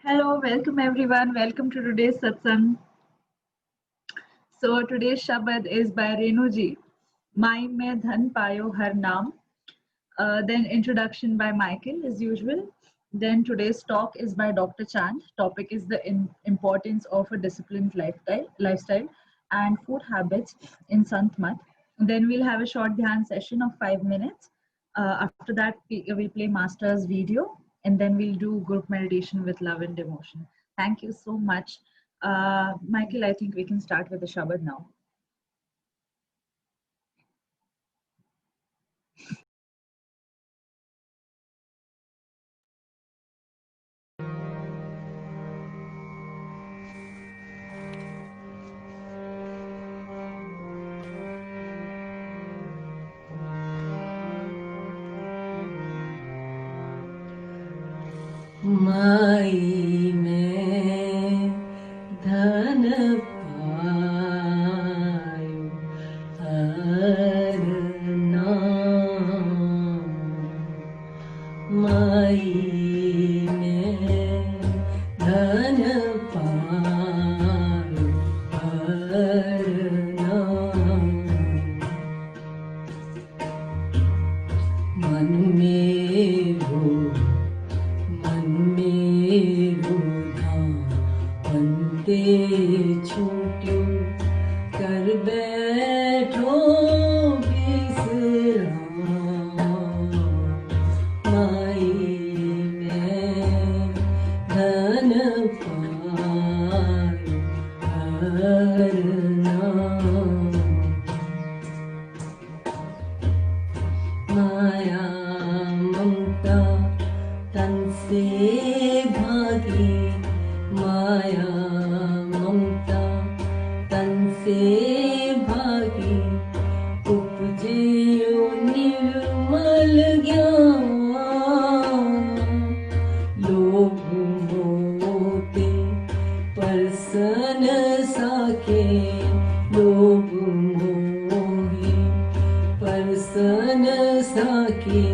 Hello, welcome everyone. Welcome to today's satsang. So today's Shabad is by Renuji. Mai mein dhan payo har naam. Then introduction by Michael as usual. Then today's talk is by Dr. Chand. Topic is the importance of a disciplined lifestyle and food habits in Sant Mat. Then we'll have a short dhyan session of 5 minutes. After that, we'll play Master's video and then we'll do group meditation with love and devotion. Thank you so much. Michael, I think we can start with the Shabad now. माई में धन पायो हर नाम माई में धन पायो हर नाम मन में हो बंदे छूट्यो कर बैठो विश्राम माई में धन पायो हर नाम माया ममता तन से भागी माया ममता तन से भागी उपजे निर्मल ज्ञान लोभ मोते परसन साके लोभ मोहि परसन साके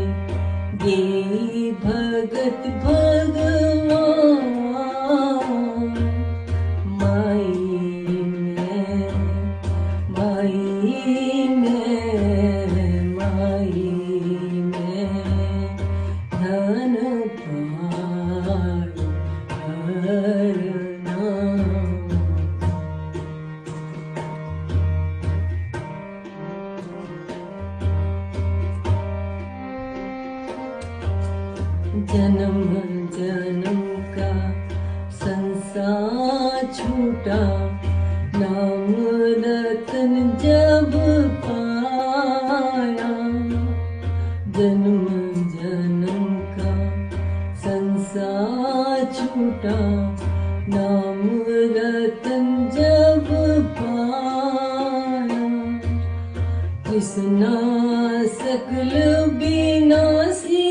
गे भगत भगवान माई में धन पायो हर नाम जन्म जन्म का संसार छूटा नाम रतन जब पाया जन्म जन्म का संसार छूटा नाम रतन जब पाया कृष्णा सकल विनाशी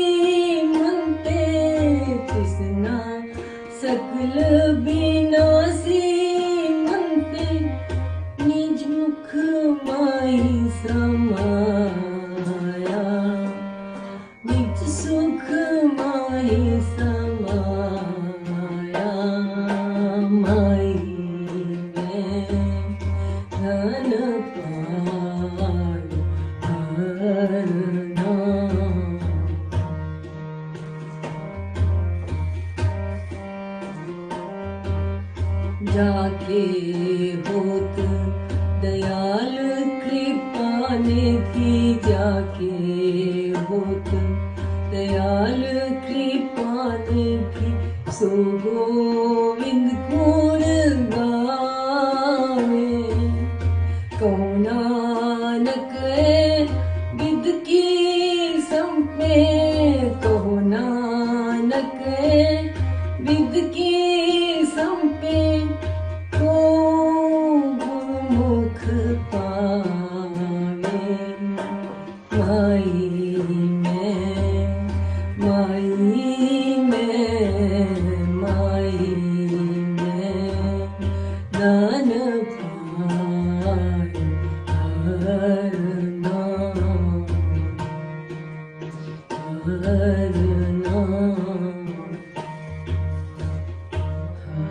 कृष्णा सकल विनाशी मनते निज मुख माई समाया निज सुख माई समाया माई में धन पायो हर नाम जाके होत दयाल कृपा निधि जाके होत दयाल कृपा निधि सो गोविंद गुण गावे कहो नानक विद की संपे कहो नानक विद की संपे को गुरुमुख पावे माई में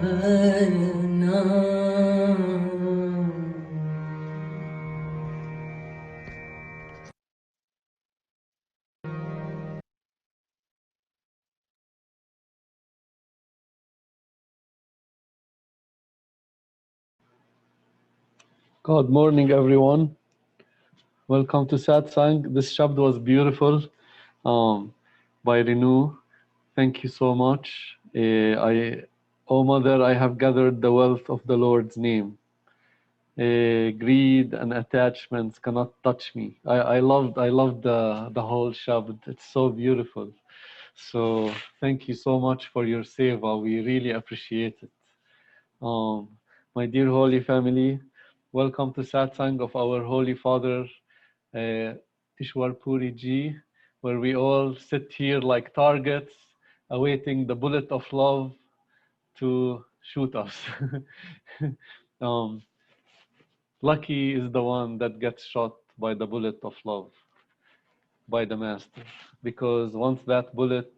हर नाम। Good morning, everyone. Welcome to satsang. This shabd was beautiful by Renu. Thank you so much. O Mother, I have gathered the wealth of the Lord's name. Greed and attachments cannot touch me. I loved the whole shabd. It's so beautiful. So thank you so much for your seva. We really appreciate it. Um, my dear Holy Family, welcome to satsang of our Holy Father, Ishwar Puri Ji, where we all sit here like targets, awaiting the bullet of love to shoot us. um, Lucky is the one that gets shot by the bullet of love, by the Master, because once that bullet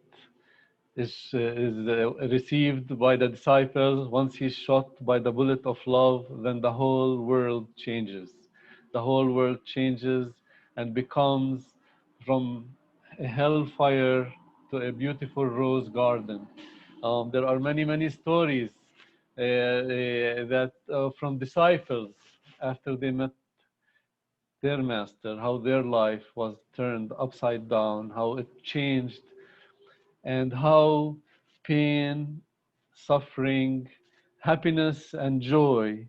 is received by the disciples, once he's shot by the bullet of love, then the whole world changes. The whole world changes and becomes from a hellfire to a beautiful rose garden. There are many, many stories that from disciples after they met their master, how their life was turned upside down, how it changed, and how pain, suffering, happiness, and joy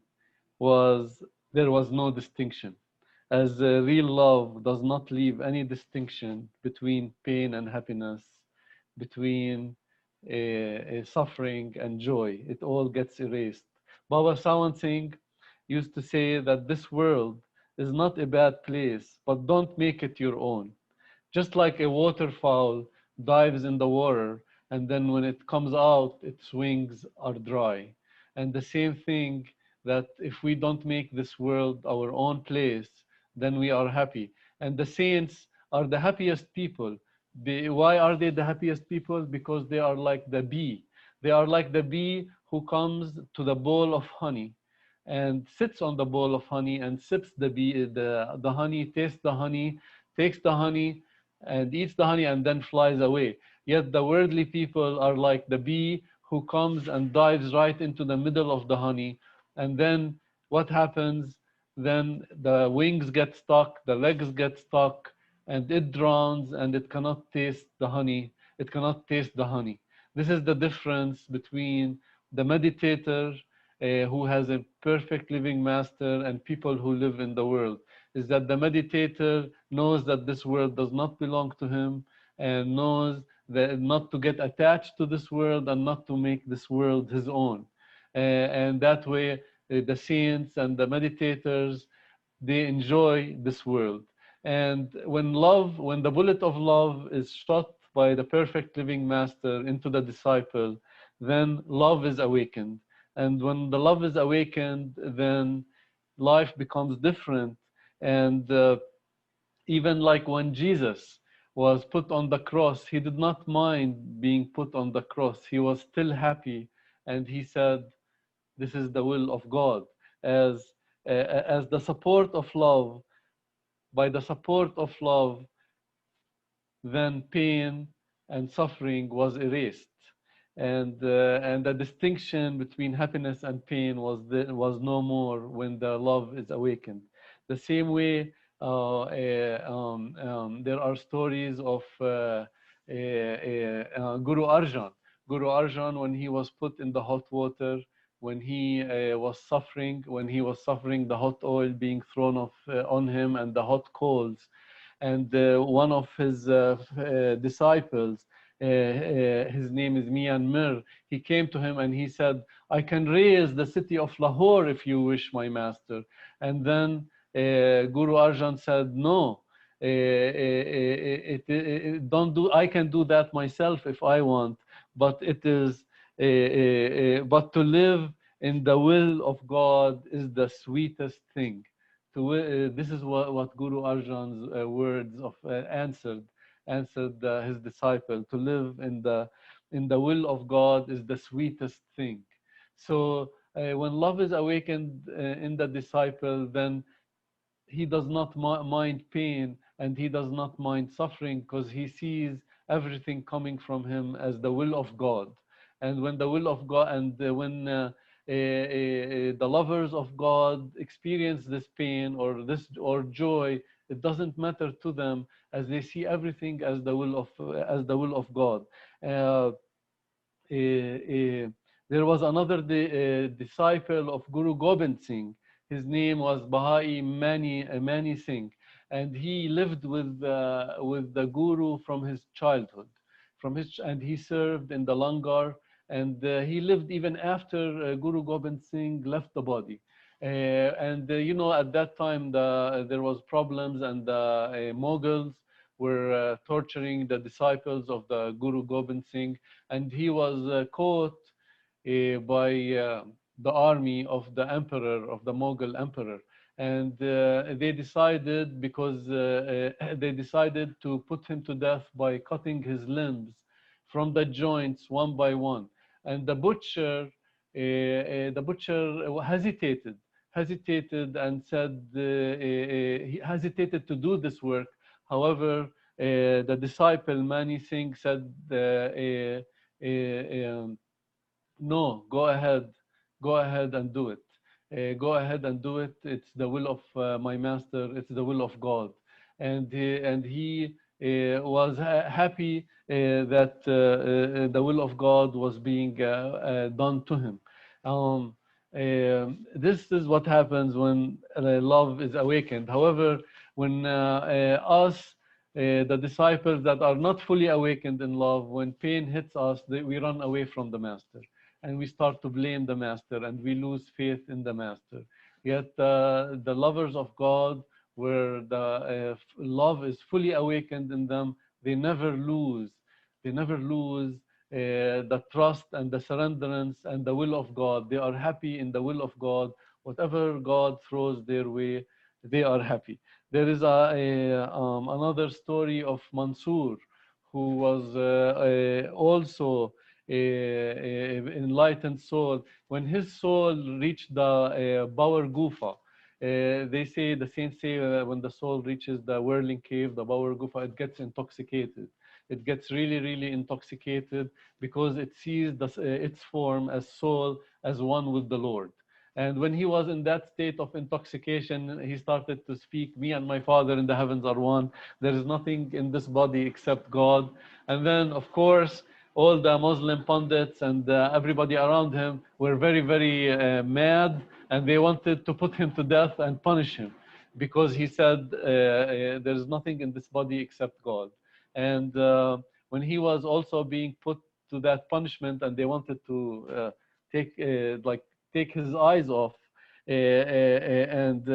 there was no distinction. As real love does not leave any distinction between pain and happiness, between suffering and joy. It all gets erased. Baba Sawan Singh used to say that this world is not a bad place, but don't make it your own. Just like a waterfowl dives in the water, and then when it comes out, its wings are dry. And the same thing, that if we don't make this world our own place, then we are happy. And the saints are the happiest people. Why are they the happiest people? Because they are like the bee. They are like the bee who comes to the bowl of honey and sits on the bowl of honey and sips the honey, tastes the honey, takes the honey, and eats the honey and then flies away. Yet the worldly people are like the bee who comes and dives right into the middle of the honey. And then what happens? Then the wings get stuck, the legs get stuck, and it drowns and it cannot taste the honey. It cannot taste the honey. This is the difference between the meditator who has a perfect living master and people who live in the world, is that the meditator knows that this world does not belong to him and knows that not to get attached to this world and not to make this world his own. And that way, the saints and the meditators, they enjoy this world. And when the bullet of love is shot by the perfect living master into the disciple, then love is awakened. And when the love is awakened, then life becomes different. And even like when Jesus was put on the cross, he did not mind being put on the cross. He was still happy. And he said, this is the will of God. As the support of love, by the support of love, then pain and suffering was erased. And the distinction between happiness and pain was no more when the love is awakened. The same way, there are stories of Guru Arjan. Guru Arjan, when he was put in the hot water, when he was suffering the hot oil being thrown on him and the hot coals, and one of his disciples, his name is Mian Mir, he came to him and he said, I can raise the city of Lahore if you wish, my master. And then Guru Arjan said, no, don't do, I can do that myself if I want, but but to live in the will of God is the sweetest thing. This is what Guru Arjan's words of answered his disciple. To live in the will of God is the sweetest thing. So when love is awakened in the disciple, then he does not mind pain, and he does not mind suffering, because he sees everything coming from him as the will of God. And when the will of God, and when the lovers of God experience this pain or this or joy, it doesn't matter to them, as they see everything as the will of God. Uh, there was another disciple of Guru Gobind Singh. His name was Bahai Mani Singh, and he lived with the Guru from his childhood. And he served in the Langar, and he lived even after Guru Gobind Singh left the body. And you know, at that time there was problems, and the Mughals were torturing the disciples of the Guru Gobind Singh, and he was caught by the army of the emperor, of the Mughal emperor. And they decided, because they decided to put him to death by cutting his limbs from the joints one by one. And the butcher hesitated and said he hesitated to do this work. However, the disciple Mani Singh said, no, go ahead and do it. Go ahead and do it. It's the will of my master. It's the will of God. And he was happy that the will of God was being done to him. This is what happens when love is awakened. However, when us, the disciples that are not fully awakened in love, when pain hits us, we run away from the master, and we start to blame the master, and we lose faith in the master. Yet the lovers of God, where the love is fully awakened in them, they never lose. They never lose the trust and the surrenderance and the will of God. They are happy in the will of God. Whatever God throws their way, they are happy. There is another story of Mansur, who was also enlightened soul. When his soul reached the Bower Gufa, they say, the saints say, when the soul reaches the whirling cave, the Bower Gufa, it gets intoxicated. It gets really, really intoxicated, because it sees its form as soul as one with the Lord. And when he was in that state of intoxication, he started to speak, me and my Father in the heavens are one. There is nothing in this body except God. And then, of course, all the Muslim pundits and everybody around him were very, very mad, and they wanted to put him to death and punish him, because he said there is nothing in this body except God. And when he was also being put to that punishment, and they wanted to take like take his eyes off, and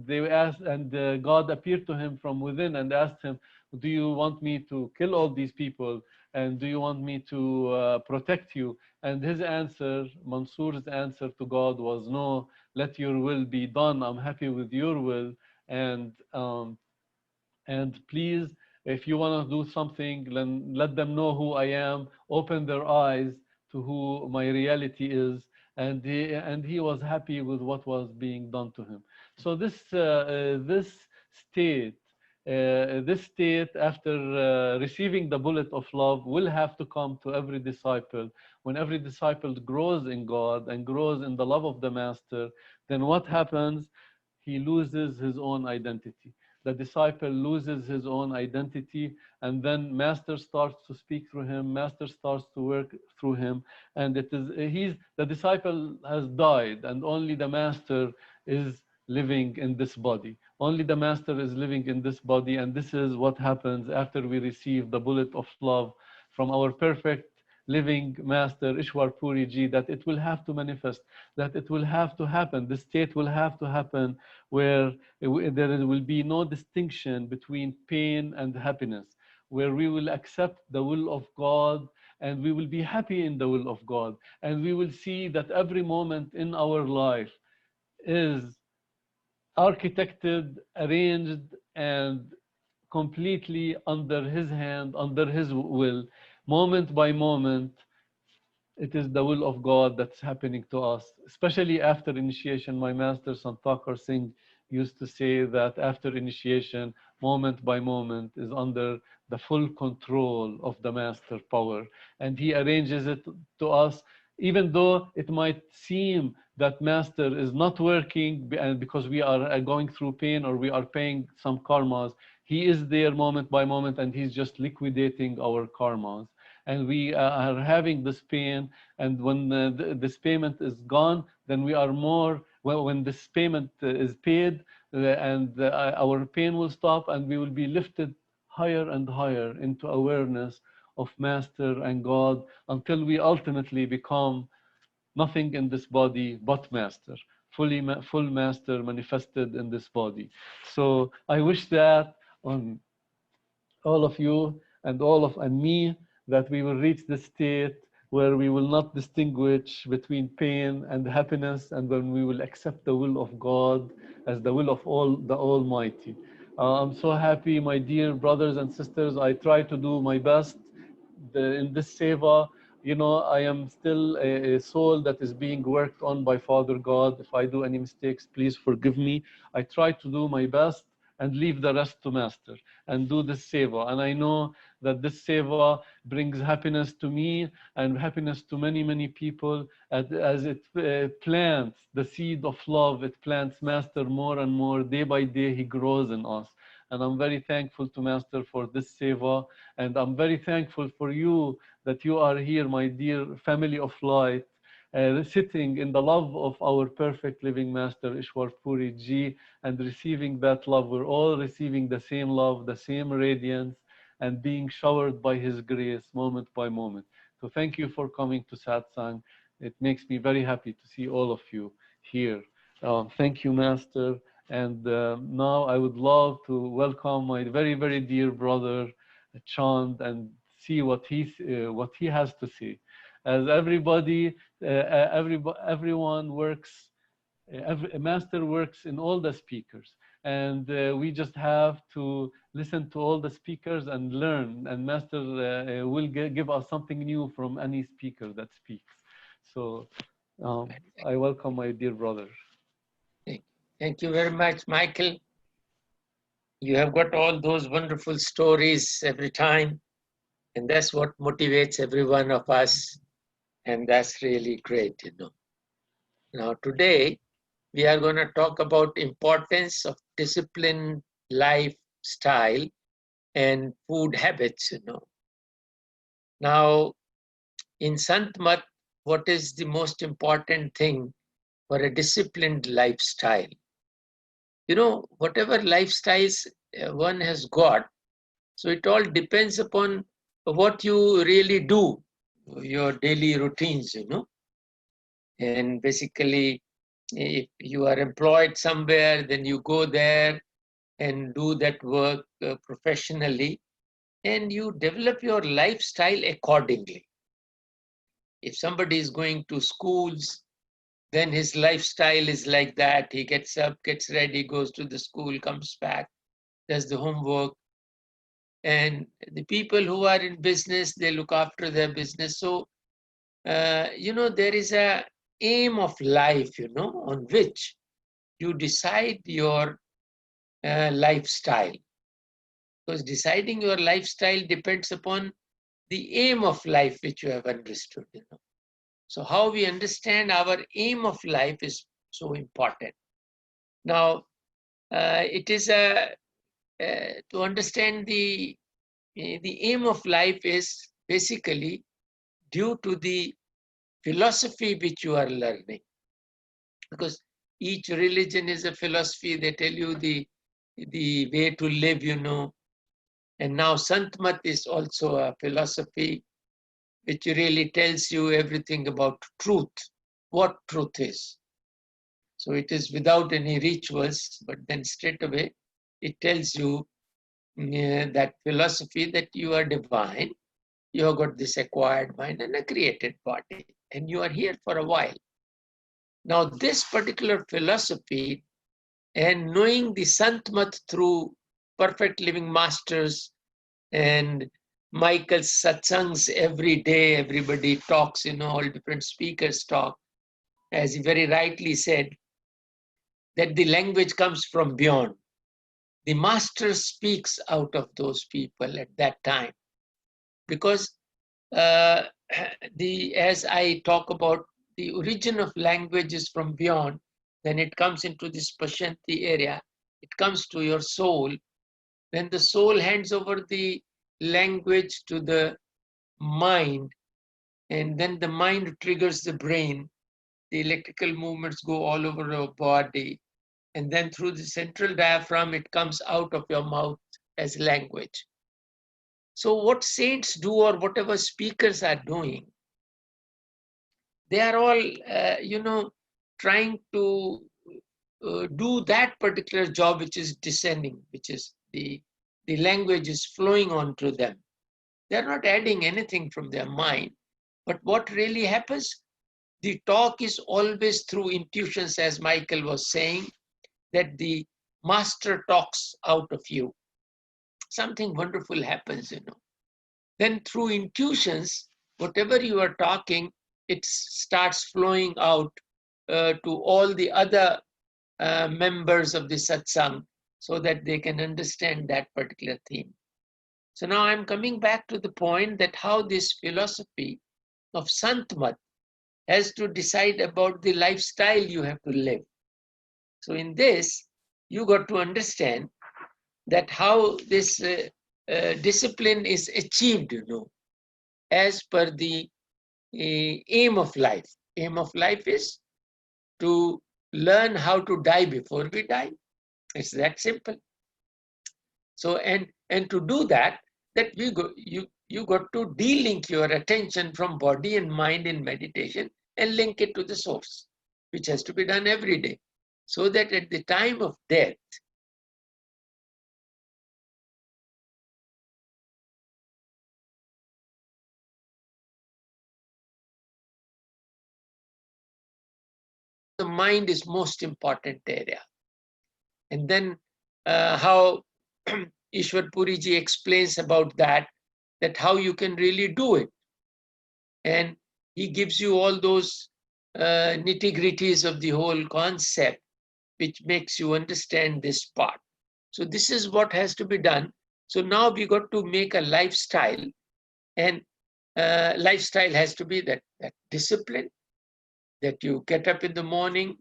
they asked, and God appeared to him from within and asked him, do you want me to kill all these people, and do you want me to protect you? And his answer, Mansur's answer to God was, no, let your will be done. I'm happy with your will. And and please, if you want to do something, then let them know who I am. Open their eyes to who my reality is. And he was happy with what was being done to him. So this state, after receiving the bullet of love, will have to come to every disciple. When every disciple grows in God and grows in the love of the master, then what happens? He loses his own identity. The disciple loses his own identity, and then master starts to speak through him, master starts to work through him, and the disciple has died, and only the master is living in this body. Only the master is living in this body, and this is what happens after we receive the bullet of love from our perfect living master Ishwar Puri Ji, that it will have to manifest, that it will have to happen. The state will have to happen, where there will be no distinction between pain and happiness, where we will accept the will of God, and we will be happy in the will of God, and we will see that every moment in our life is architected, arranged, and completely under his hand, under his will, moment by moment, it is the will of God that's happening to us. Especially after initiation, my master Sant Singh used to say that after initiation, moment by moment is under the full control of the master power. And he arranges it to us, even though it might seem that master is not working and because we are going through pain or we are paying some karmas, he is there moment by moment and he's just liquidating our karmas. And we are having this pain, and when this payment is gone, then we are more, well, when this payment is paid, and our pain will stop and we will be lifted higher and higher into awareness of master and God until we ultimately become nothing in this body but master, full master manifested in this body. So I wish that on all of you and all of and me, that we will reach the state where we will not distinguish between pain and happiness, and when we will accept the will of God as the will of all the Almighty. I'm so happy, my dear brothers and sisters. I try to do my best in this seva. You know, I am still a soul that is being worked on by Father God. If I do any mistakes, please forgive me. I try to do my best and leave the rest to Master and do this seva. And I know that this seva brings happiness to me and happiness to many, many people as it plants the seed of love. It plants Master more and more. Day by day, he grows in us. And I'm very thankful to Master for this seva. And I'm very thankful for you that you are here, my dear family of light, sitting in the love of our perfect living Master, Ishwar Puri Ji, and receiving that love. We're all receiving the same love, the same radiance, and being showered by His grace moment by moment. So thank you for coming to Satsang. It makes me very happy to see all of you here. Thank you, Master. And now I would love to welcome my very, very dear brother, Chand, and see what he has to say. As everyone works, a master works in all the speakers, and we just have to listen to all the speakers and learn. And master will give us something new from any speaker that speaks. So I welcome my dear brother. Thank you very much, Michael. You have got all those wonderful stories every time, and that's what motivates every one of us, and that's really great, you know. Now today, we are going to talk about importance of disciplined lifestyle and food habits, you know. Now, in Sant Mat, what is the most important thing for a disciplined lifestyle? You know, whatever lifestyles one has got, so it all depends upon what you really do, your daily routines, you know. And basically, if you are employed somewhere, then you go there and do that work professionally, and you develop your lifestyle accordingly. If somebody is going to schools, then his lifestyle is like that. He gets up, gets ready, goes to the school, comes back, does the homework. And the people who are in business, they look after their business. So, you know, there is a aim of life, you know, on which you decide your lifestyle. Because deciding your lifestyle depends upon the aim of life which you have understood, you know. So how we understand our aim of life is so important. Now, it is to understand the aim of life is basically due to the philosophy which you are learning. Because each religion is a philosophy. They tell you the way to live, you know. And now Sant Mat is also a philosophy which really tells you everything about truth, what truth is. So it is without any rituals, but then straight away it tells you that philosophy that you are divine, you have got this acquired mind and a created body, and you are here for a while. Now this particular philosophy and knowing the Sant Mat through perfect living masters and Michael's satsangs every day. Everybody talks, all different speakers talk. As he very rightly said, that the language comes from beyond. The master speaks out of those people at that time. Because as I talk about the origin of language is from beyond, then it comes into this Pashanti area. It comes to your soul. Then the soul hands over the language to the mind, and then the mind triggers the brain. The electrical movements go all over your body, and then through the central diaphragm, it comes out of your mouth as language. So what saints do, or whatever speakers are doing, they are all, trying to do that particular job which is descending, which is the language is flowing onto them. They're not adding anything from their mind. But what really happens? The talk is always through intuitions, as Michael was saying, that the master talks out of you. Something wonderful happens, Then through intuitions, whatever you are talking, it starts flowing out to all the other members of the satsang, so that they can understand that particular theme. So now I'm coming back to the point that how this philosophy of Sant Mat has to decide about the lifestyle you have to live. So in this, you got to understand that how this discipline is achieved, as per the aim of life. Aim of life is to learn how to die before we die. It's that simple. So and to do that you got to de-link your attention from body and mind in meditation and link it to the source, which has to be done every day, so that at the time of death, the mind is most important area. And then how Ishwar Puriji explains about that how you can really do it. And he gives you all those nitty-gritties of the whole concept, which makes you understand this part. So this is what has to be done. So now we got to make a lifestyle, and lifestyle has to be that discipline, that you get up in the morning,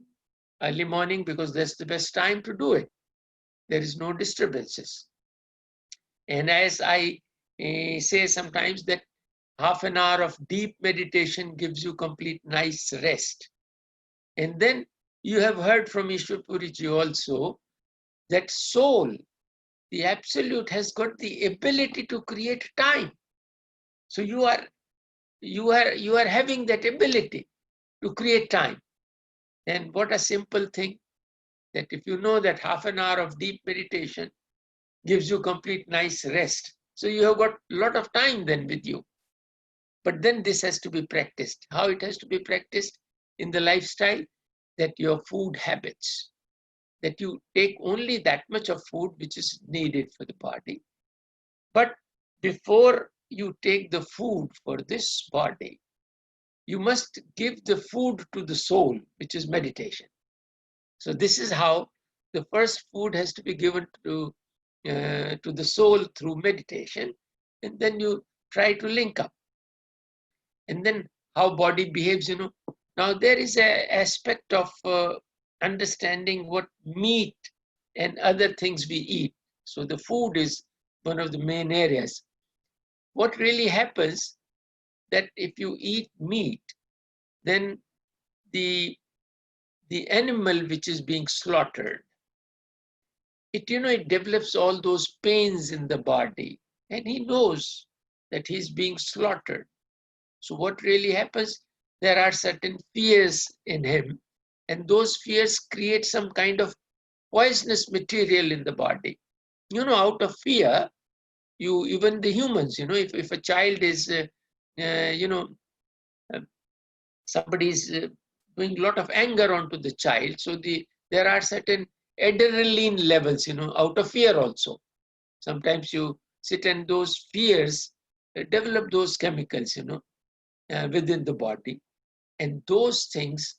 early morning, because that's the best time to do it. There is no disturbances. And as I say sometimes, that half an hour of deep meditation gives you complete nice rest. And then you have heard from Ishwar Puriji also that soul, the absolute, has got the ability to create time. So you are having that ability to create time. And what a simple thing, that if you know that half an hour of deep meditation gives you complete nice rest, so you have got a lot of time then with you. But then this has to be practiced. How it has to be practiced? In the lifestyle, that your food habits, that you take only that much of food which is needed for the body. But before you take the food for this body, you must give the food to the soul, which is meditation. So this is how the first food has to be given to the soul through meditation, and then you try to link up. And then how body behaves, Now there is an aspect of understanding what meat and other things we eat. So the food is one of the main areas. What really happens, that if you eat meat, then the animal which is being slaughtered, it develops all those pains in the body, and he knows that he's being slaughtered. So what really happens, there are certain fears in him, and those fears create some kind of poisonous material in the body. Out of fear, even the humans, if a child is, somebody is doing a lot of anger onto the child, so there are certain adrenaline levels, out of fear also. Sometimes you sit, and those fears develop those chemicals, within the body. And those things,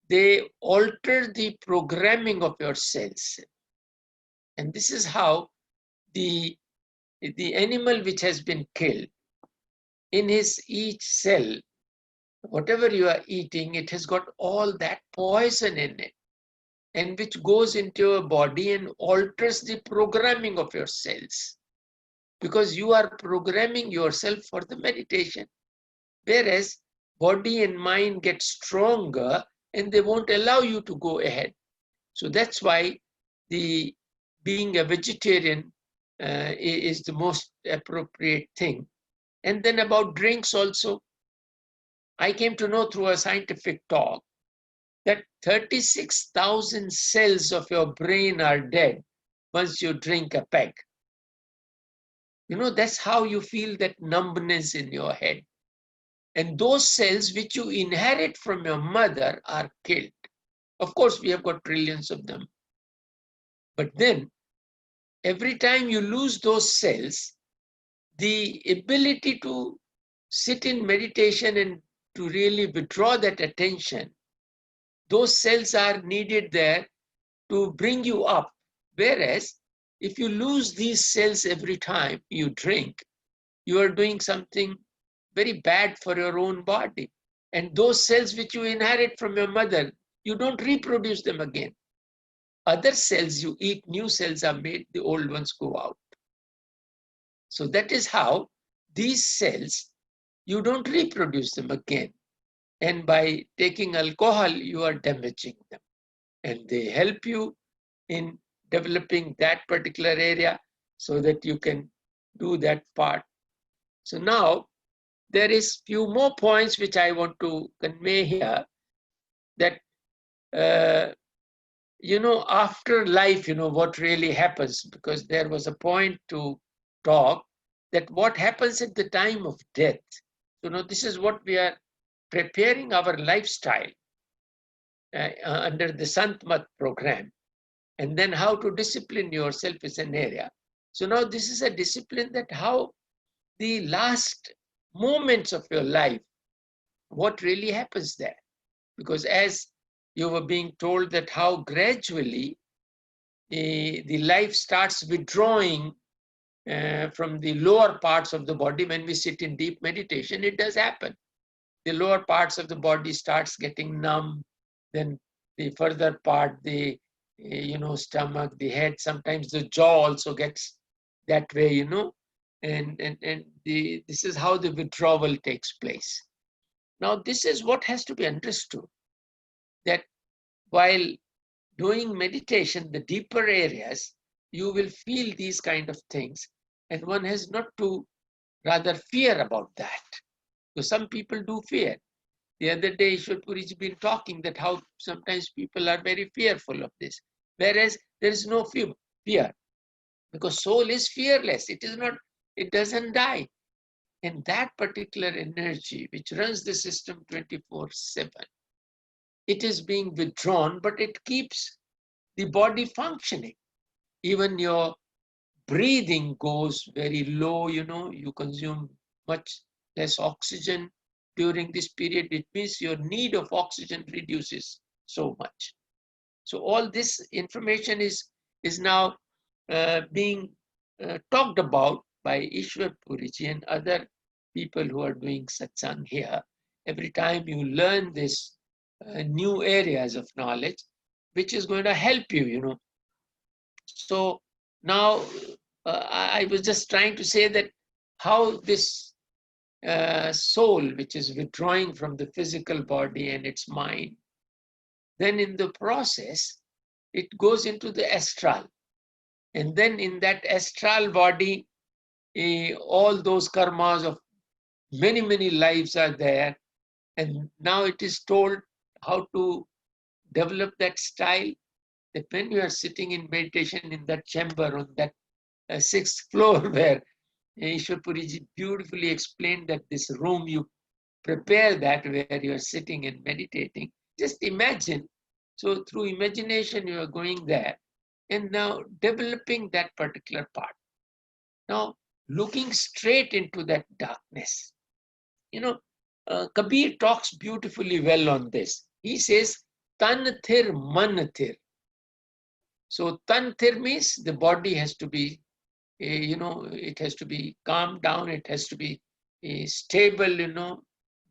they alter the programming of your cells. And this is how the animal which has been killed, in his each cell, whatever you are eating, it has got all that poison in it, and which goes into your body and alters the programming of your cells, because you are programming yourself for the meditation. Whereas body and mind get stronger and they won't allow you to go ahead. So that's why being a vegetarian is the most appropriate thing. And then about drinks also, I came to know through a scientific talk that 36,000 cells of your brain are dead once you drink a peg. That's how you feel that numbness in your head. And those cells which you inherit from your mother are killed. Of course, we have got trillions of them. But then, every time you lose those cells, the ability to sit in meditation and to really withdraw that attention, those cells are needed there to bring you up. Whereas, if you lose these cells every time you drink, you are doing something very bad for your own body. And those cells which you inherit from your mother, you don't reproduce them again. Other cells you eat, new cells are made, the old ones go out. So that is how these cells, you don't reproduce them again. And by taking alcohol, you are damaging them. And they help you in developing that particular area so that you can do that part. So now, there is few more points which I want to convey here, that, after life, what really happens, because there was a point to talk that what happens at the time of death. This is what we are preparing our lifestyle under the Sant Mat program. And then how to discipline yourself is an area. So now this is a discipline, that how the last moments of your life, what really happens there. Because as you were being told that how gradually the life starts withdrawing from the lower parts of the body when we sit in deep meditation, it does happen. The lower parts of the body starts getting numb, then the further part, the stomach, the head, sometimes the jaw also gets that way, and this is how the withdrawal takes place. Now, this is what has to be understood, that while doing meditation, the deeper areas, you will feel these kind of things, and one has not to rather fear about that. So some people do fear. The other day, Ishwar Puriji been talking that how sometimes people are very fearful of this, whereas there is no fear, because soul is fearless. It doesn't die. And that particular energy, which runs the system 24/7, it is being withdrawn, but it keeps the body functioning. Even your breathing goes very low, you consume much less oxygen during this period. It means your need of oxygen reduces so much. So all this information is now being talked about by Ishwar Puriji and other people who are doing satsang here. Every time you learn this new areas of knowledge, which is going to help you, So now I was just trying to say that how this soul, which is withdrawing from the physical body and its mind, then in the process, it goes into the astral. And then in that astral body, all those karmas of many, many lives are there. And now it is told how to develop that style, that when you are sitting in meditation in that chamber on that 6th floor where Ishwar Puriji beautifully explained that this room, you prepare that where you are sitting and meditating. Just imagine. So through imagination, you are going there and now developing that particular part. Now, looking straight into that darkness. Kabir talks beautifully well on this. He says, tan thir man thir. So tan thir means the body has to be, it has to be calmed down. It has to be stable.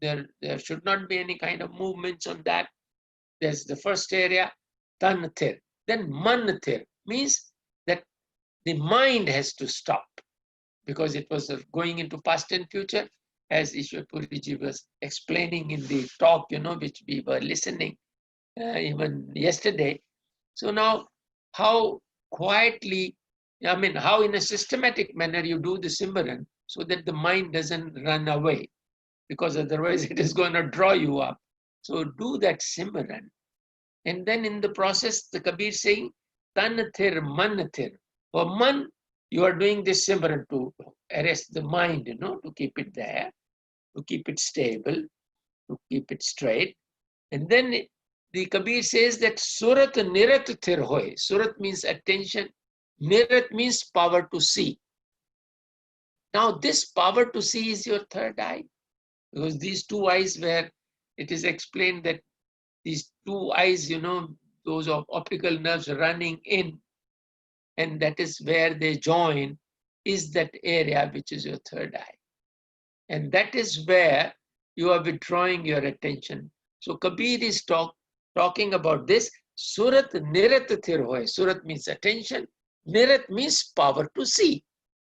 There should not be any kind of movements on that. There's the first area, tan thir. Then man thir means that the mind has to stop, because it was going into past and future, as Ishwar Puriji was explaining in the talk, which we were listening even yesterday. So now, how quietly, how in a systematic manner you do the Simran so that the mind doesn't run away, because otherwise it is going to draw you up. So do that Simran. And then in the process, the Kabir saying, tan thir man thir. For man, you are doing this Simran to arrest the mind, to keep it there, to keep it stable, to keep it straight. And then the Kabir says that Surat Nirat Thir Hoy. Surat means attention, Nirat means power to see. Now, this power to see is your third eye, because these two eyes, where it is explained that these two eyes, those of optical nerves running in, and that is where they join, is that area which is your third eye. And that is where you are withdrawing your attention. So Kabir is talking about this. Surat Nirat Thir Hoy. Surat means attention. Nirat means power to see.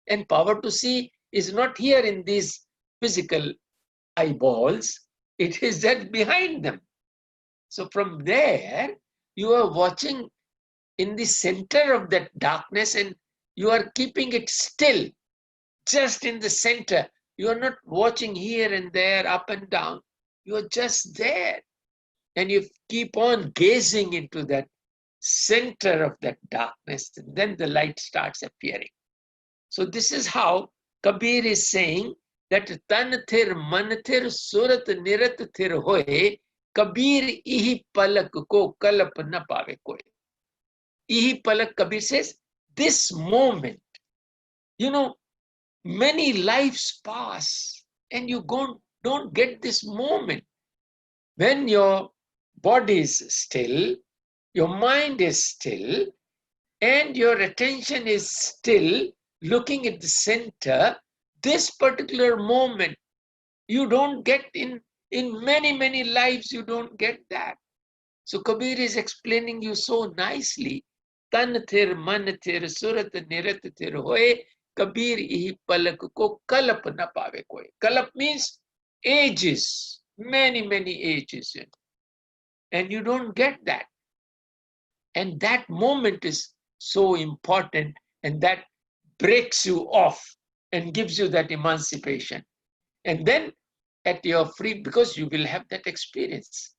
And power to see is not here in these physical eyeballs. It is just behind them. So from there, you are watching in the center of that darkness, and you are keeping it still, just in the center. You are not watching here and there, up and down. You are just there. And you keep on gazing into that center of that darkness, and then the light starts appearing. So this is how Kabir is saying that tan thir man thir surat nirat thir hoye, Kabir ihi palak ko kalp na pave koi. Ihi palak, Kabir says, this moment, many lives pass and you don't get this moment. When your body is still, your mind is still, and your attention is still looking at the center, this particular moment, you don't get in many, many lives, you don't get that. So Kabir is explaining you so nicely. Tan thir man thir surat nirat thir hoye, Kabir ihi palak ko kalp na pave koi. Kalp means ages, many, many ages. And you don't get that. And that moment is so important, and that breaks you off and gives you that emancipation. And then at your free, because you will have that experience.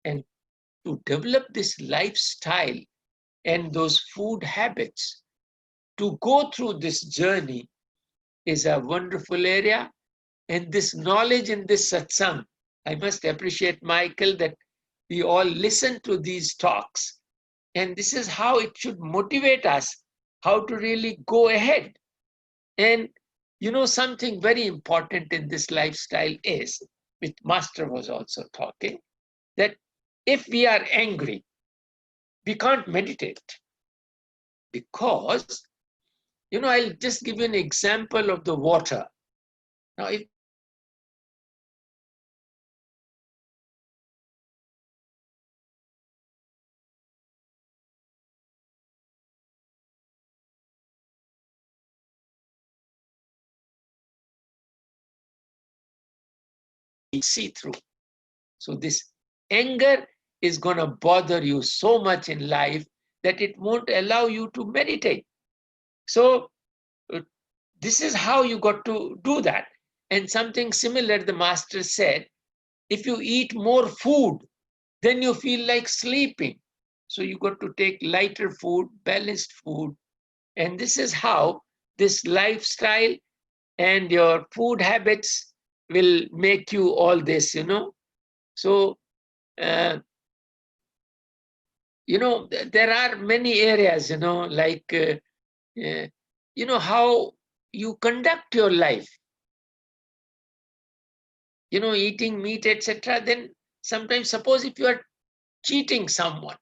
And to develop this lifestyle and those food habits, to go through this journey is a wonderful area. And this knowledge in this satsang, I must appreciate Michael that we all listen to these talks. And this is how it should motivate us, how to really go ahead. And something very important in this lifestyle is, which Master was also talking, that if we are angry, we can't meditate. Because, I'll just give you an example of the water. Now, if see through. So this anger is going to bother you so much in life that it won't allow you to meditate. So this is how you got to do that. And something similar, the Master said, if you eat more food, then you feel like sleeping. So you got to take lighter food, balanced food. And this is how this lifestyle and your food habits will make you all this, So, there are many areas, like, how you conduct your life, eating meat, etc., then sometimes, suppose if you are cheating someone,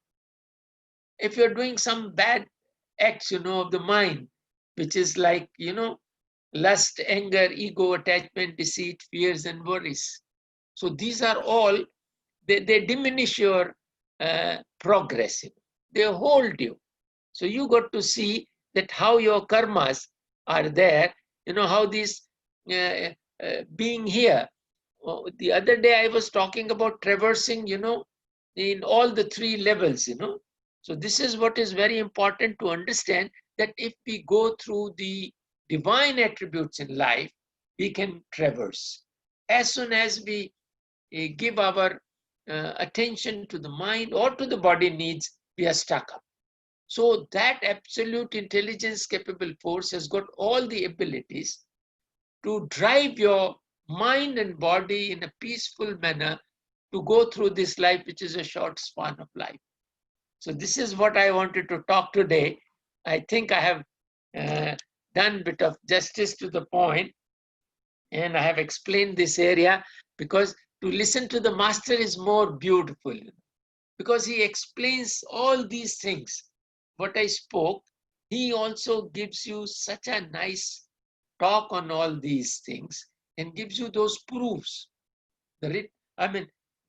if you're doing some bad acts, of the mind, which is like, lust, anger, ego, attachment, deceit, fears, and worries. So these are all, they diminish your progress. They hold you. So you got to see that how your karmas are there, how these being here. The other day I was talking about traversing, in all the three levels, So this is what is very important to understand, that if we go through the divine attributes in life, we can traverse. As soon as we give our attention to the mind or to the body needs, we are stuck up. So that absolute intelligence capable force has got all the abilities to drive your mind and body in a peaceful manner to go through this life, which is a short span of life. So this is what I wanted to talk today. I think I have done a bit of justice to the point, and I have explained this area, because to listen to the master is more beautiful, because he explains all these things. What I spoke, he also gives you such a nice talk on all these things and gives you those proofs. The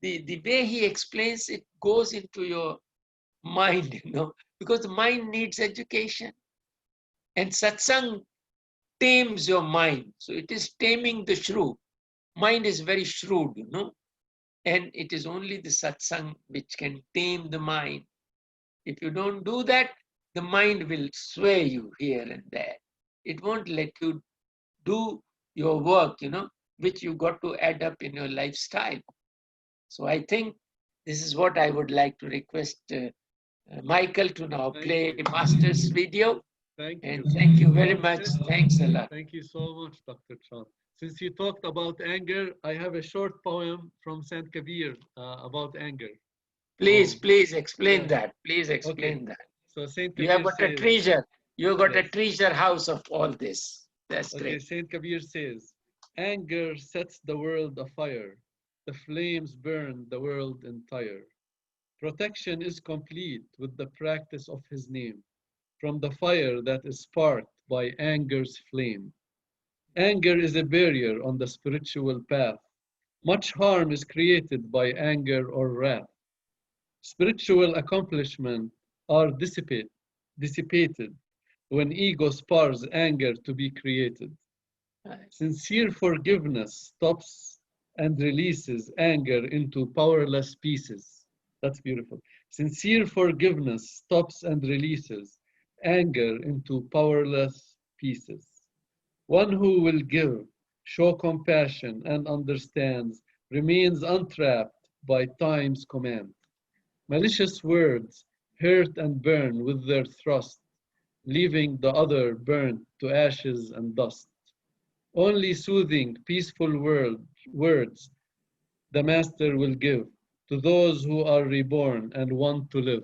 way he explains it goes into your mind, because the mind needs education. And satsang tames your mind. So it is taming the shrew. Mind is very shrewd, and it is only the satsang which can tame the mind. If you don't do that, the mind will sway you here and there. It won't let you do your work, which you got to add up in your lifestyle. So I think this is what I would like to request Michael to now play Master's video. Thank you. And thank you very much. Thanks a lot. Thank you so much, Dr. Chan. Since you talked about anger, I have a short poem from Saint Kabir about anger. Please explain that. Please explain that. So Saint You Kabir have got a says, treasure. You got a yes. treasure house of all this. That's Okay, great. Saint Kabir says, anger sets the world afire. The flames burn the world entire. Protection is complete with the practice of his name, from the fire that is sparked by anger's flame. Anger is a barrier on the spiritual path. Much harm is created by anger or wrath. Spiritual accomplishments are dissipated when ego spurs anger to be created. Sincere forgiveness stops and releases anger into powerless pieces. That's beautiful. Sincere forgiveness stops and releases anger into powerless pieces. One who will give, show compassion, and understands remains untrapped by time's command. Malicious words hurt and burn with their thrust, leaving the other burnt to ashes and dust. Only soothing, peaceful words the Master will give to those who are reborn and want to live.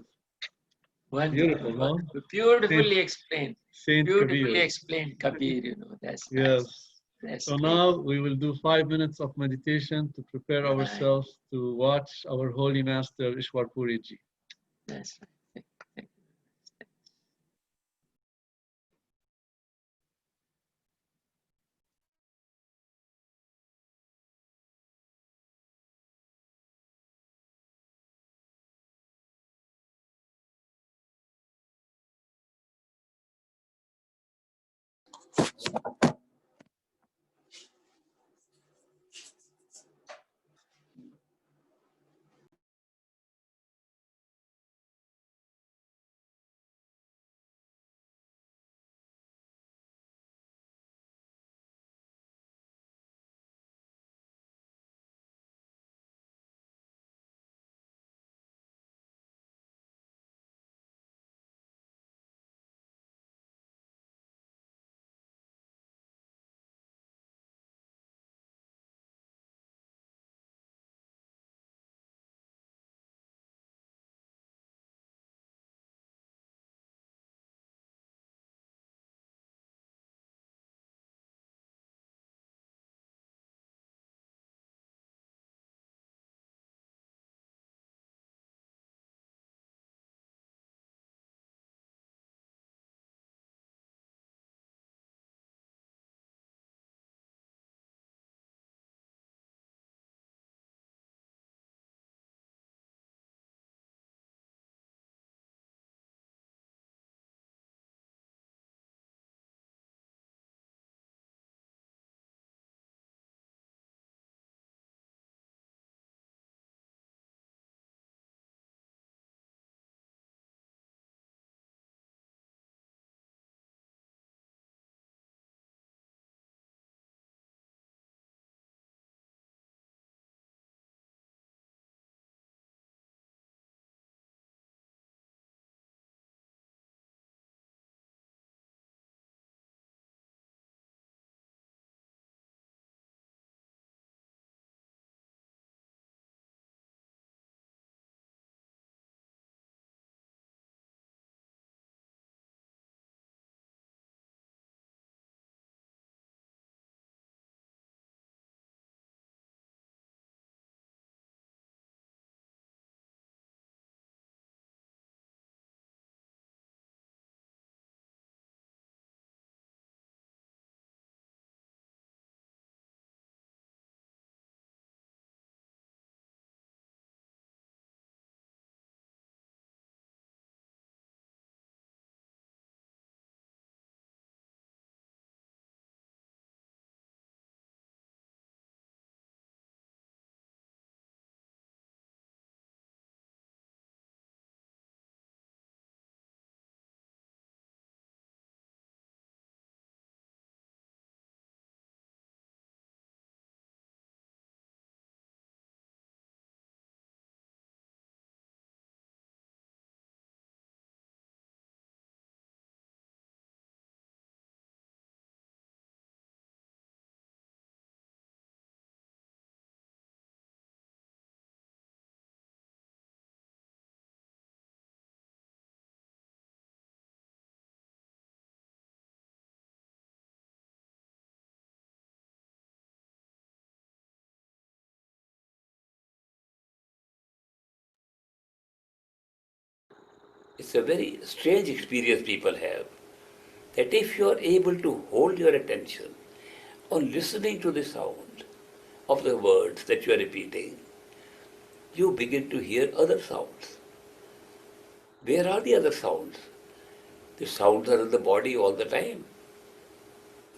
Beautiful, huh? Beautifully explained. Saint Beautifully Kabir. explained, Kabir. That's Yes. nice. That's So great. now we will do 5 minutes of meditation to prepare ourselves to watch our Holy Master Ishwar Puriji. That's right. It's a very strange experience people have, that if you are able to hold your attention on listening to the sound of the words that you are repeating, you begin to hear other sounds. Where are the other sounds? The sounds are in the body all the time.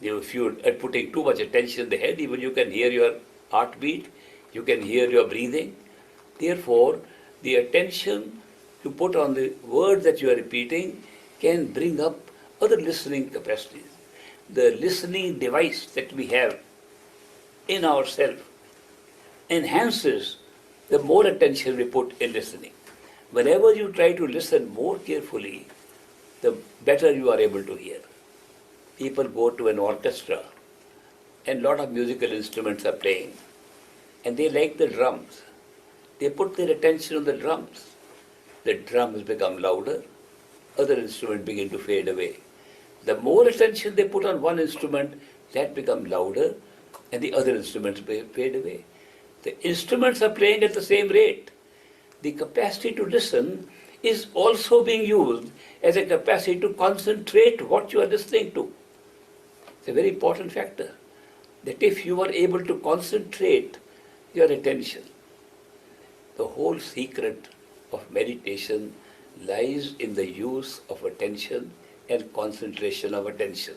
If you are putting too much attention in the head, even you can hear your heartbeat, you can hear your breathing. Therefore, the attention you put on the words that you are repeating can bring up other listening capacities. The listening device that we have in ourselves enhances the more attention we put in listening. Whenever you try to listen more carefully, the better you are able to hear. People go to an orchestra and a lot of musical instruments are playing and they like the drums. They put their attention on the drums. The drums become louder, other instruments begin to fade away. The more attention they put on one instrument, that becomes louder and the other instruments fade away. The instruments are playing at the same rate. The capacity to listen is also being used as a capacity to concentrate what you are listening to. It's a very important factor, that if you are able to concentrate your attention, the whole secret of meditation lies in the use of attention and concentration of attention.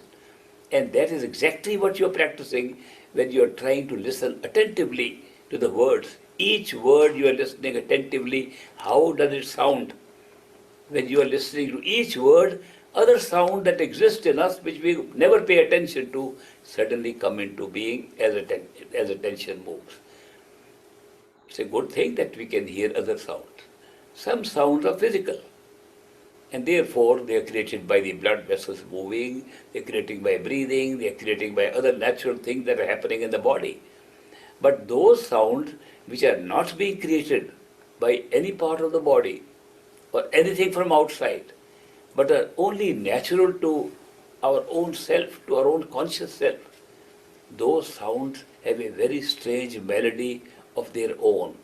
And that is exactly what you are practicing when you are trying to listen attentively to the words. Each word you are listening attentively, how does it sound? When you are listening to each word, other sound that exists in us which we never pay attention to suddenly come into being as attention moves. It's a good thing that we can hear other sounds. Some sounds are physical, and therefore they are created by the blood vessels moving, they are created by breathing, they are created by other natural things that are happening in the body. But those sounds which are not being created by any part of the body or anything from outside, but are only natural to our own self, to our own conscious self, those sounds have a very strange melody of their own.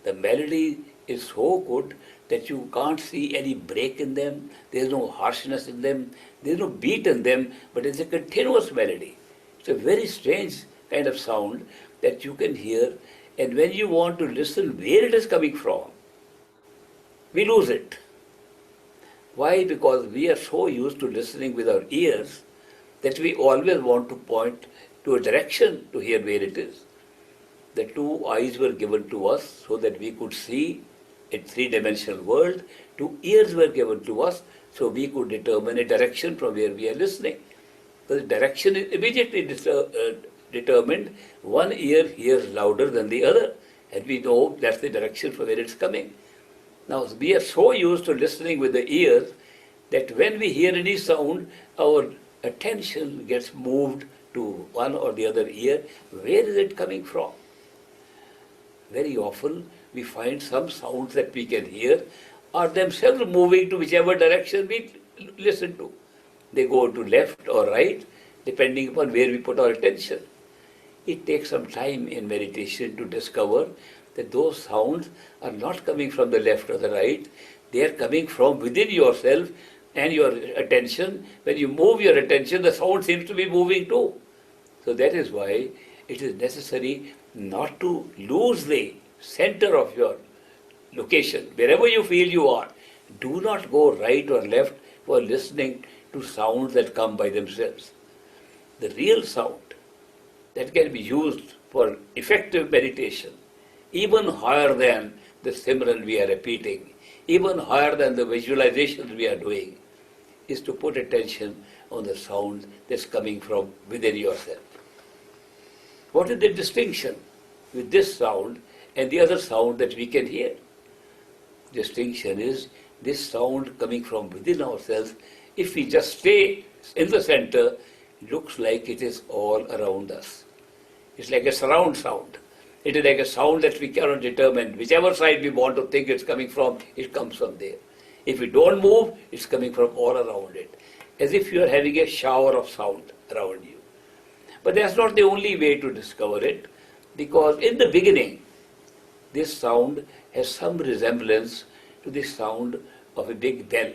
The melody is so good that you can't see any break in them, there is no harshness in them, there is no beat in them, but it's a continuous melody. It's a very strange kind of sound that you can hear, and when you want to listen where it is coming from, we lose it. Why? Because we are so used to listening with our ears that we always want to point to a direction to hear where it is. The two eyes were given to us so that we could see a three-dimensional world. Two ears were given to us so we could determine a direction from where we are listening. The direction is immediately determined. One ear hears louder than the other, and we know that's the direction from where it's coming. Now, we are so used to listening with the ears that when we hear any sound, our attention gets moved to one or the other ear. Where is it coming from? Very often, we find some sounds that we can hear are themselves moving to whichever direction we listen to. They go to left or right, depending upon where we put our attention. It takes some time in meditation to discover that those sounds are not coming from the left or the right, they are coming from within yourself and your attention. When you move your attention, the sound seems to be moving too. So that is why it is necessary not to lose the center of your location. Wherever you feel you are, do not go right or left for listening to sounds that come by themselves. The real sound that can be used for effective meditation, even higher than the Simran we are repeating, even higher than the visualizations we are doing, is to put attention on the sound that's coming from within yourself. What is the distinction with this sound and the other sound that we can hear? Distinction is this sound coming from within ourselves. If we just stay in the center, it looks like it is all around us. It's like a surround sound. It is like a sound that we cannot determine. Whichever side we want to think it's coming from, it comes from there. If we don't move, it's coming from all around it. As if you are having a shower of sound around you. But that's not the only way to discover it, because in the beginning, this sound has some resemblance to the sound of a big bell.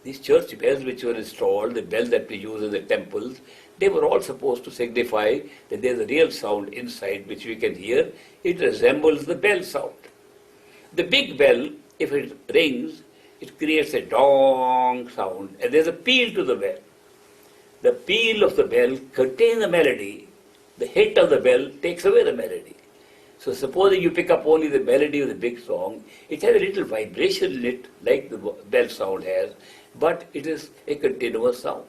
These church bells which were installed, the bells that we use in the temples, they were all supposed to signify that there is a real sound inside which we can hear. It resembles the bell sound. The big bell, if it rings, it creates a dong sound, and there's a peal to the bell. The peal of the bell contains a melody. The hit of the bell takes away the melody. So supposing you pick up only the melody of the big song, it has a little vibration in it, like the bell sound has, but it is a continuous sound.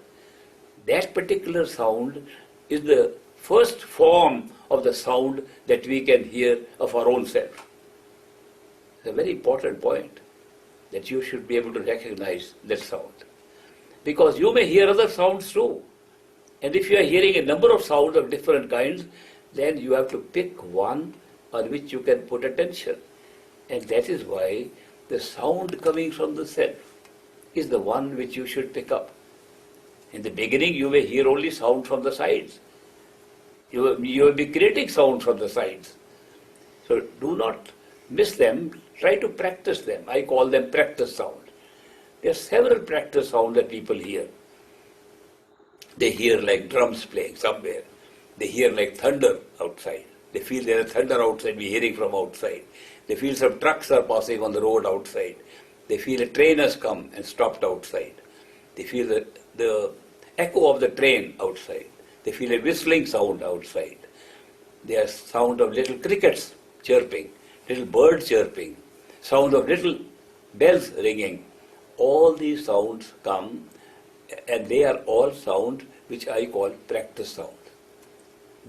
That particular sound is the first form of the sound that we can hear of our own self. It's a very important point that you should be able to recognize that sound. Because you may hear other sounds too. And if you are hearing a number of sounds of different kinds, then you have to pick one on which you can put attention. And that is why the sound coming from the self is the one which you should pick up. In the beginning, you may hear only sound from the sides. You will be creating sound from the sides. So do not miss them. Try to practice them. I call them practice sound. There are several practice sounds that people hear. They hear like drums playing somewhere. They hear like thunder outside. They feel there is thunder outside, we're hearing from outside. They feel some trucks are passing on the road outside. They feel a train has come and stopped outside. They feel the echo of the train outside. They feel a whistling sound outside. There's sound of little crickets chirping, little birds chirping, sound of little bells ringing. All these sounds come, and they are all sound which I call practice sound.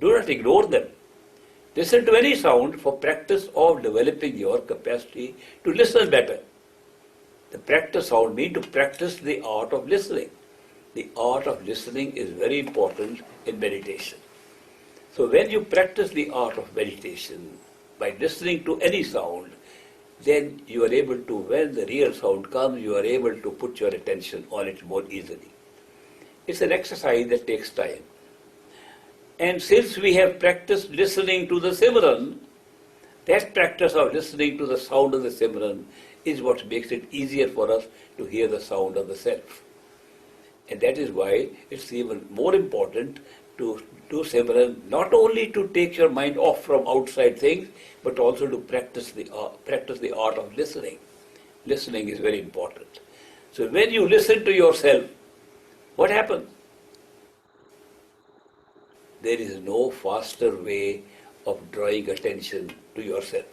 Do not ignore them. Listen to any sound for practice of developing your capacity to listen better. The practice sound means to practice the art of listening. The art of listening is very important in meditation. So when you practice the art of meditation by listening to any sound, then you are able to, when the real sound comes, you are able to put your attention on it more easily. It's an exercise that takes time. And since we have practiced listening to the Simran, that practice of listening to the sound of the Simran is what makes it easier for us to hear the sound of the self. And that is why it's even more important to do Simran, not only to take your mind off from outside things, but also to practice the art of listening. Listening is very important. So when you listen to yourself, what happens? There is no faster way of drawing attention to yourself.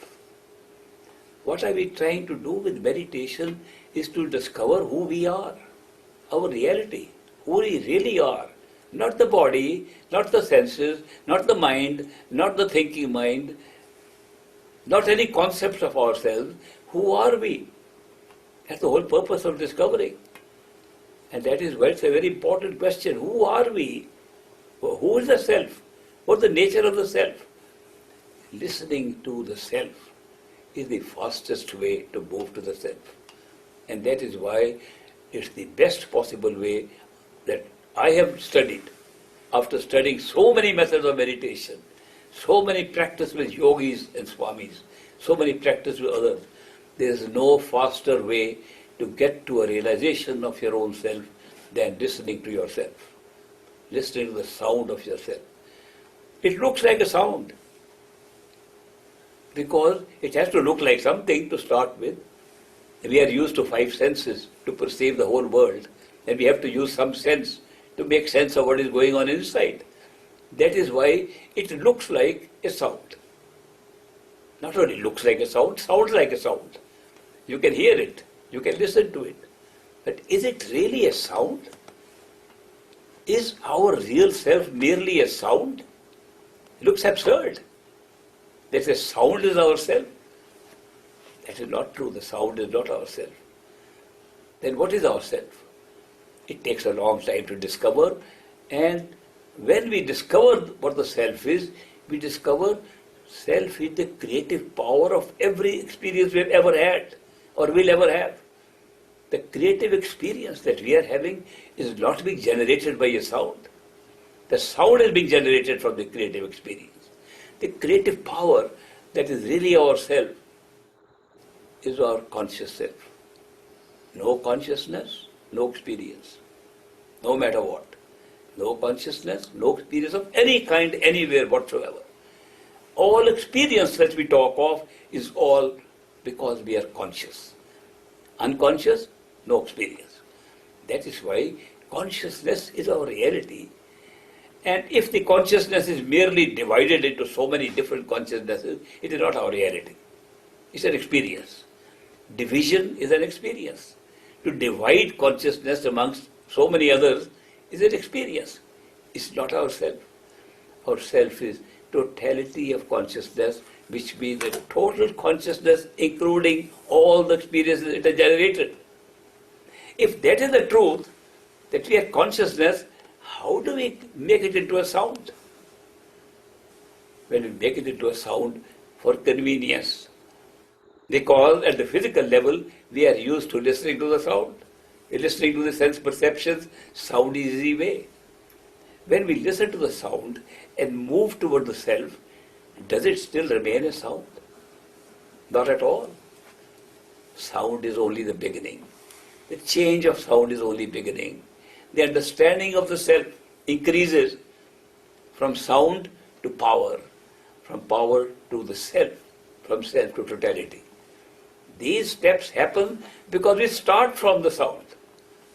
What are we trying to do with meditation is to discover who we are, our reality, who we really are. Not the body, not the senses, not the mind, not the thinking mind, not any concepts of ourselves. Who are we? That's the whole purpose of discovering. And that is why it's a very important question. Who are we? Who is the self? What's the nature of the self? Listening to the self is the fastest way to move to the self. And that is why it's the best possible way that I have studied. After studying so many methods of meditation, so many practice with yogis and swamis, so many practice with others, there is no faster way to get to a realization of your own self than listening to yourself. Listening to the sound of yourself. It looks like a sound because it has to look like something to start with. We are used to 5 senses to perceive the whole world, and we have to use some sense to make sense of what is going on inside. That is why it looks like a sound. Not only looks like a sound, sounds like a sound. You can hear it, you can listen to it. But is it really a sound? Is our real self merely a sound? It looks absurd. That a sound is our self. That is not true. The sound is not our self. Then what is our self? It takes a long time to discover, and when we discover what the self is, we discover self is the creative power of every experience we have ever had or will ever have. The creative experience that we are having is not being generated by a sound. The sound is being generated from the creative experience. The creative power that is really our self is our conscious self. No consciousness, no experience. No matter what. No consciousness, no experience of any kind, anywhere whatsoever. All experience that we talk of is all because we are conscious. Unconscious, no experience. That is why consciousness is our reality. And if the consciousness is merely divided into so many different consciousnesses, it is not our reality. It's an experience. Division is an experience. To divide consciousness amongst so many others is an experience. It's not our self. Our self is totality of consciousness, which means a total consciousness including all the experiences it has generated. If that is the truth, that we are consciousness, how do we make it into a sound? When we make it into a sound for convenience, because at the physical level, we are used to listening to the sound. We are listening to the sense perceptions, sound is easy way. When we listen to the sound and move toward the self, does it still remain a sound? Not at all. Sound is only the beginning. The change of sound is only beginning. The understanding of the self increases from sound to power, from power to the self, from self to totality. These steps happen because we start from the sound.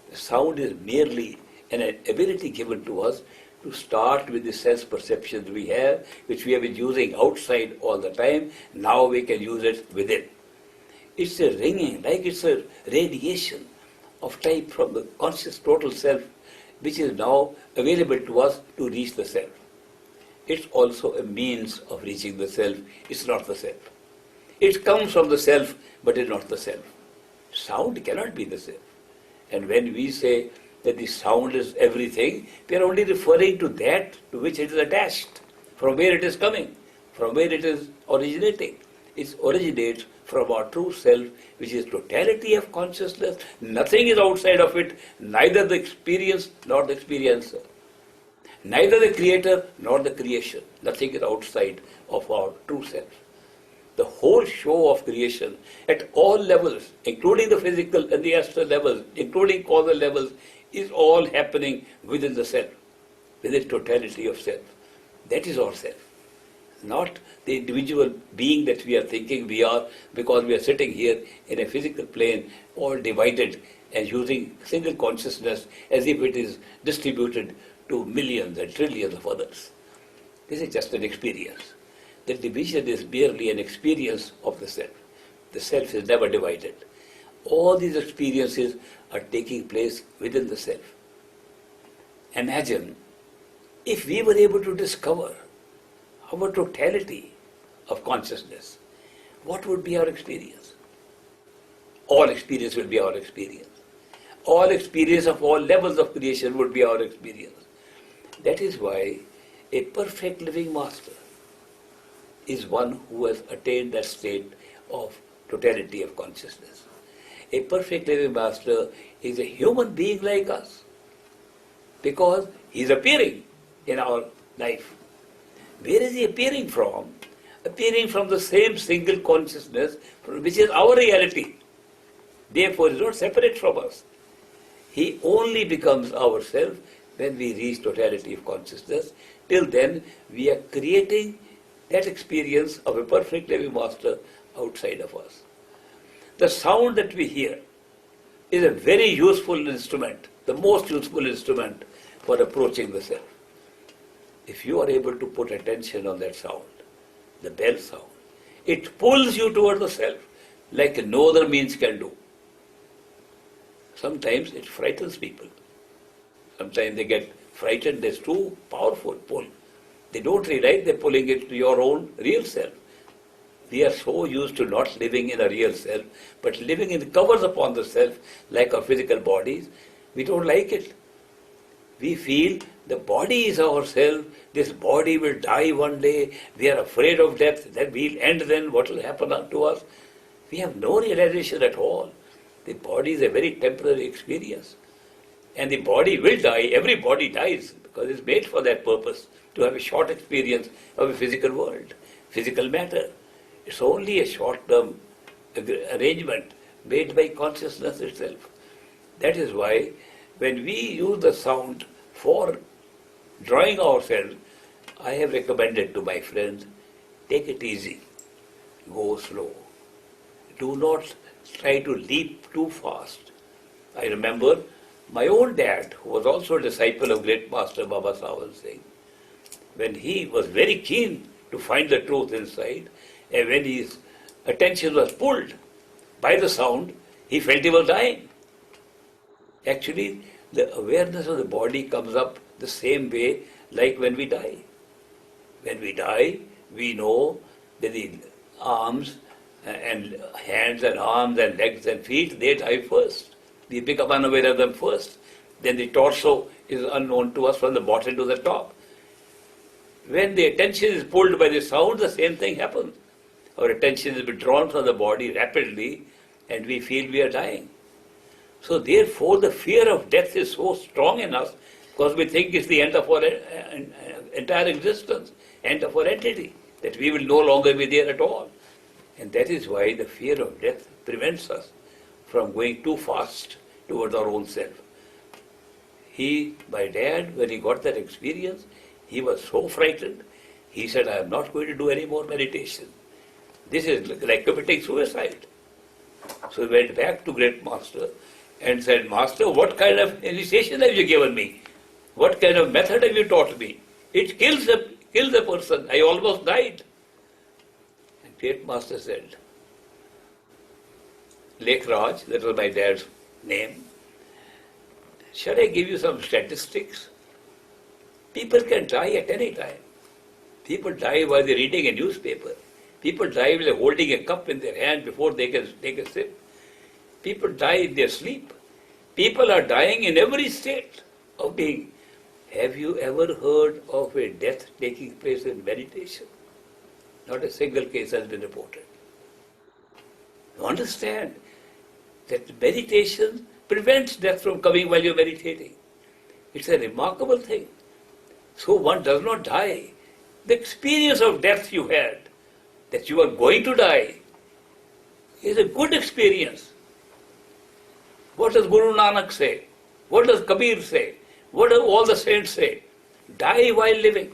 The sound is merely an ability given to us to start with the sense perceptions we have, which we have been using outside all the time. Now we can use it within. It's a ringing, like it's a radiation of type from the conscious total self, which is now available to us to reach the self. It's also a means of reaching the self. It's not the self. It comes from the self, but it's not the self. Sound cannot be the self. And when we say that the sound is everything, we are only referring to that to which it is attached, from where it is coming, from where it is originating. It originates from our true self, which is totality of consciousness. Nothing is outside of it, neither the experience nor the experiencer. Neither the creator nor the creation. Nothing is outside of our true self. The whole show of creation at all levels, including the physical and the astral levels, including causal levels, is all happening within the self, within totality of self. That is our self. Not the individual being that we are thinking we are because we are sitting here in a physical plane, all divided and using single consciousness as if it is distributed to millions and trillions of others. This is just an experience. The division is merely an experience of the self. The self is never divided. All these experiences are taking place within the self. Imagine if we were able to discover our totality of consciousness, what would be our experience? All experience will be our experience. All experience of all levels of creation would be our experience. That is why a perfect living master is one who has attained that state of totality of consciousness. A perfect living master is a human being like us because he is appearing in our life. Where is he appearing from? Appearing from the same single consciousness which is our reality. Therefore, he is not separate from us. He only becomes ourself when we reach totality of consciousness. Till then, we are creating that experience of a perfect living master outside of us. The sound that we hear is a very useful instrument, the most useful instrument for approaching the self. If you are able to put attention on that sound, the bell sound, it pulls you toward the self like no other means can do. Sometimes it frightens people. Sometimes they get frightened, there's too powerful pull. They don't realize they're pulling it to your own real self. We are so used to not living in a real self, but living in covers upon the self like our physical bodies. We don't like it. We feel the body is our self, this body will die one day, we are afraid of death, that we'll end then, what will happen to us? We have no realization at all. The body is a very temporary experience. And the body will die, every body dies, because it's made for that purpose, to have a short experience of a physical world, physical matter. It's only a short-term arrangement made by consciousness itself. That is why when we use the sound for drawing ourselves, I have recommended to my friends, take it easy, go slow. Do not try to leap too fast. I remember my own dad, who was also a disciple of great Master Baba Sawan Singh, when he was very keen to find the truth inside, and when his attention was pulled by the sound, he felt he was dying. Actually, the awareness of the body comes up the same way like when we die. When we die, we know that the arms and hands and arms and legs and feet, they die first. We become unaware of them first. Then the torso is unknown to us from the bottom to the top. When the attention is pulled by the sound, the same thing happens. Our attention is withdrawn from the body rapidly and we feel we are dying. So therefore the fear of death is so strong in us because we think it's the end of our entire existence, end of our entity, that we will no longer be there at all. And that is why the fear of death prevents us from going too fast towards our own self. My dad, when he got that experience, he was so frightened. He said, I am not going to do any more meditation. This is like committing suicide. So he went back to Great Master and said, Master, what kind of initiation have you given me? What kind of method have you taught me? It kills a person. I almost died. And Great Master said, Lake Raj, that was my dad's name, shall I give you some statistics? People can die at any time. People die while they're reading a newspaper. People die while they're holding a cup in their hand before they can take a sip. People die in their sleep. People are dying in every state of being. Have you ever heard of a death taking place in meditation? Not a single case has been reported. You understand that meditation prevents death from coming while you're meditating. It's a remarkable thing. So one does not die. The experience of death you had, that you are going to die, is a good experience. What does Guru Nanak say? What does Kabir say? What do all the saints say? Die while living.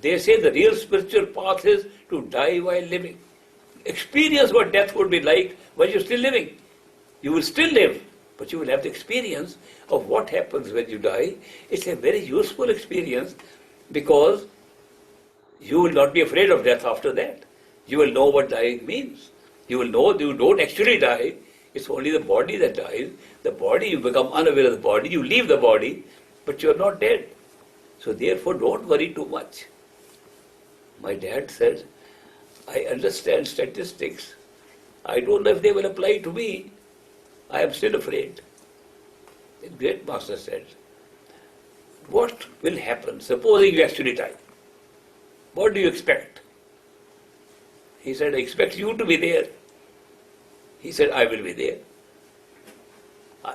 They say the real spiritual path is to die while living. Experience what death would be like while you're still living. You will still live, but you will have the experience of what happens when you die. It's a very useful experience because you will not be afraid of death after that. You will know what dying means. You will know you don't actually die. It's only the body that dies. The body, you become unaware of the body. You leave the body, but you're not dead. So therefore, don't worry too much. My dad said, I understand statistics. I don't know if they will apply to me. I am still afraid. The great master said, what will happen supposing you actually die? What do you expect? He said, I expect you to be there. He said, I will be there.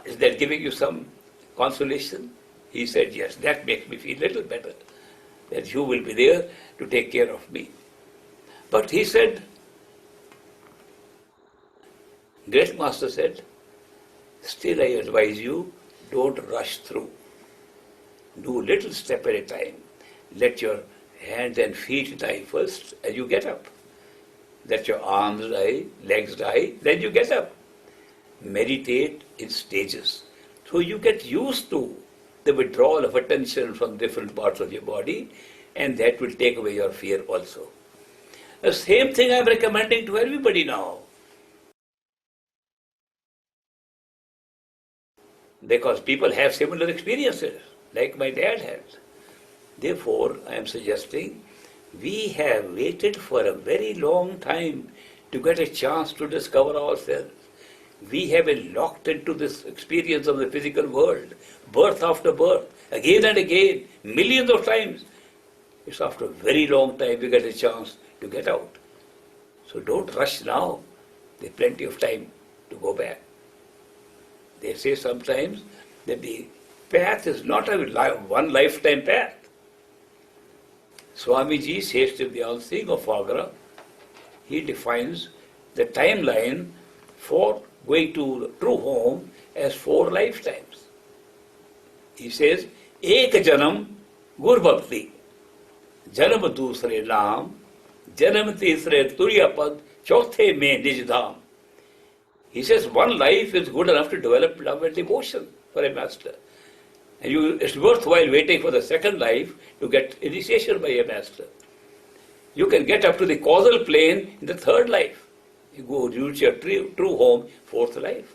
Is that giving you some consolation? He said, yes, that makes me feel a little better, that you will be there to take care of me. But he said, Great Master said, still I advise you, don't rush through. Do little step at a time. Let your hands and feet die first and you get up. Let your arms die, legs die, then you get up. Meditate in stages. So you get used to the withdrawal of attention from different parts of your body, and that will take away your fear also. The same thing I am recommending to everybody now. Because people have similar experiences, like my dad has. Therefore, I am suggesting we have waited for a very long time to get a chance to discover ourselves. We have been locked into this experience of the physical world, birth after birth, again and again, millions of times. It's after a very long time we get a chance to get out. So don't rush now. There's plenty of time to go back. They say sometimes that the path is not a one lifetime path. Swamiji Seshdev Singh of Agra, he defines the timeline for going to the true home as 4 lifetimes. He says, Ek Janam Gur Bhakti, Janam Dusre Naam, Janam Tisre Turyapad, Chauthe Mein Nij Dham. He says one life is good enough to develop love and devotion for a master. And it's worthwhile waiting for the second life to get initiation by a master. You can get up to the causal plane in the third life. You reach your true home, fourth life.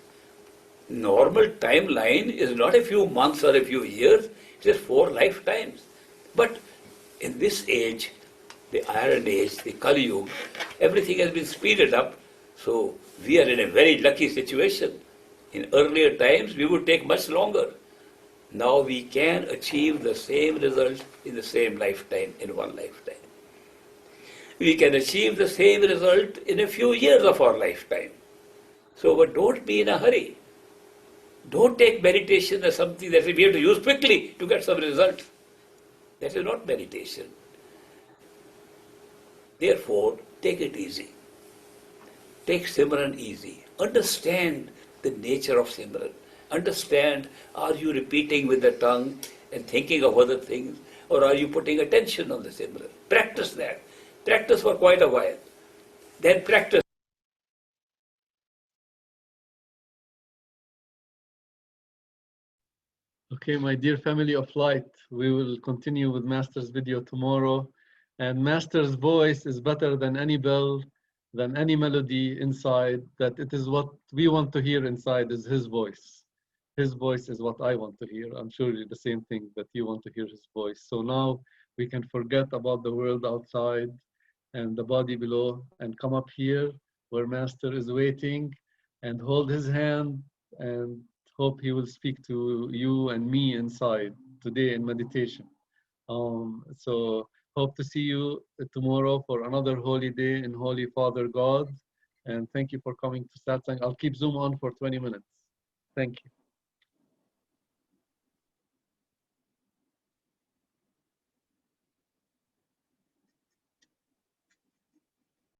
Normal timeline is not a few months or a few years, it is 4 lifetimes. But in this age, the Iron Age, the Kali Yuga, everything has been speeded up, so we are in a very lucky situation. In earlier times, we would take much longer. Now we can achieve the same result in the same lifetime, in one lifetime. We can achieve the same result in a few years of our lifetime. So, but don't be in a hurry. Don't take meditation as something that we have to use quickly to get some result. That is not meditation. Therefore, take it easy. Take Simran easy. Understand the nature of Simran. Understand, are you repeating with the tongue and thinking of other things, or are you putting attention on the Simran? Practice that. Practice for quite a while. Then practice. Okay, my dear family of light, we will continue with Master's video tomorrow. And Master's voice is better than any bell, than any melody inside, that it is what we want to hear inside is his voice. His voice is what I want to hear. I'm sure the same thing, that you want to hear his voice. So now we can forget about the world outside and the body below and come up here where Master is waiting and hold his hand and hope he will speak to you and me inside today in meditation. So hope to see you tomorrow for another holy day in Holy Father God. And thank you for coming to Satsang. I'll keep Zoom on for 20 minutes. Thank you.